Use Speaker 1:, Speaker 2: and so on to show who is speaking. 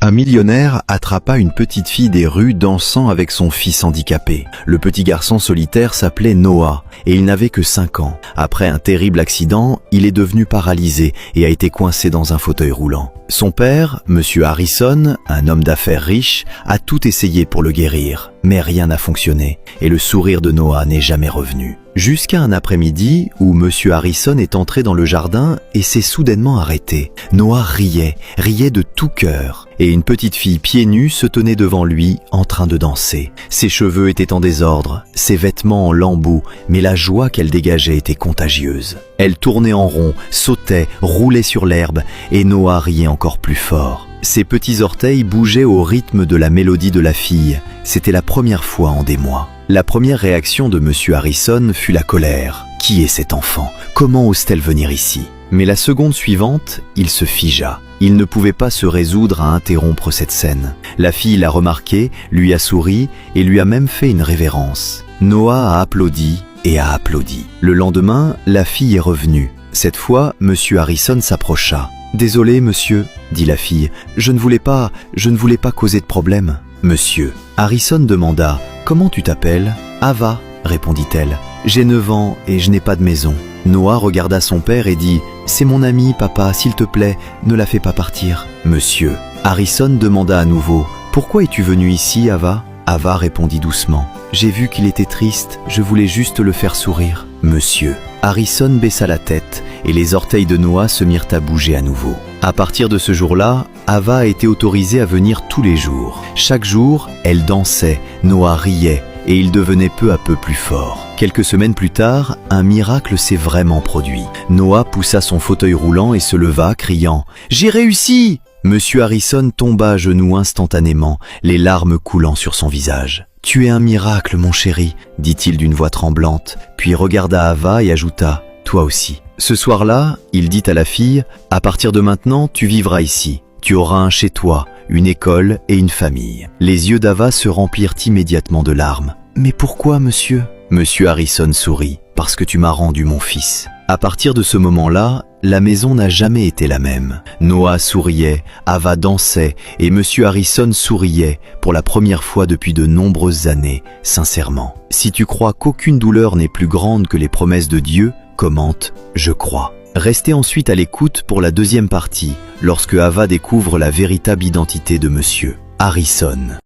Speaker 1: Un millionnaire attrapa une petite fille des rues dansant avec son fils handicapé. Le petit garçon solitaire s'appelait Noah et il n'avait que 5 ans. Après un terrible accident, il est devenu paralysé et a été coincé dans un fauteuil roulant. Son père, Monsieur Harrison, un homme d'affaires riche, a tout essayé pour le guérir, mais rien n'a fonctionné et le sourire de Noah n'est jamais revenu. Jusqu'à un après-midi où Monsieur Harrison est entré dans le jardin et s'est soudainement arrêté. Noah riait de tout cœur, et une petite fille pieds nus se tenait devant lui en train de danser. Ses cheveux étaient en désordre, ses vêtements en lambeaux, mais la joie qu'elle dégageait était contagieuse. Elle tournait en rond, sautait, roulait sur l'herbe, et Noah riait encore plus fort. Ses petits orteils bougeaient au rythme de la mélodie de la fille. C'était la première fois en des mois. La première réaction de Monsieur Harrison fut la colère. Qui est cet enfant? Comment ose-t-elle venir ici? Mais la seconde suivante, il se figea. Il ne pouvait pas se résoudre à interrompre cette scène. La fille l'a remarqué, lui a souri et lui a même fait une révérence. Noah a applaudi et a applaudi. Le lendemain, la fille est revenue. Cette fois, Monsieur Harrison s'approcha. « Désolé, monsieur, » dit la fille, « je ne voulais pas causer de problème. » Monsieur Harrison demanda « Comment tu t'appelles ?»« Ava, » répondit-elle. « J'ai 9 ans et je n'ai pas de maison. » Noah regarda son père et dit « C'est mon ami, papa, s'il te plaît, ne la fais pas partir. » Monsieur Harrison demanda à nouveau « Pourquoi es-tu venu ici, Ava ?» Ava répondit doucement « J'ai vu qu'il était triste, je voulais juste le faire sourire. » Monsieur Harrison baissa la tête et les orteils de Noah se mirent à bouger à nouveau. À partir de ce jour-là, Ava a été autorisée à venir tous les jours. Chaque jour, elle dansait, Noah riait et il devenait peu à peu plus fort. Quelques semaines plus tard, un miracle s'est vraiment produit. Noah poussa son fauteuil roulant et se leva, criant « J'ai réussi !» Monsieur Harrison tomba à genoux instantanément, les larmes coulant sur son visage. « Tu es un miracle, mon chéri !» dit-il d'une voix tremblante, puis regarda Ava et ajouta « Toi aussi !» Ce soir-là, il dit à la fille « À partir de maintenant, tu vivras ici. Tu auras un chez toi, une école et une famille. » Les yeux d'Ava se remplirent immédiatement de larmes. « Mais pourquoi, monsieur ?» Monsieur Harrison sourit. « Parce que tu m'as rendu mon fils. » À partir de ce moment-là, la maison n'a jamais été la même. Noah souriait, Ava dansait et Monsieur Harrison souriait pour la première fois depuis de nombreuses années, sincèrement. Si tu crois qu'aucune douleur n'est plus grande que les promesses de Dieu, commente « Je crois ». Restez ensuite à l'écoute pour la deuxième partie, lorsque Ava découvre la véritable identité de Monsieur Harrison.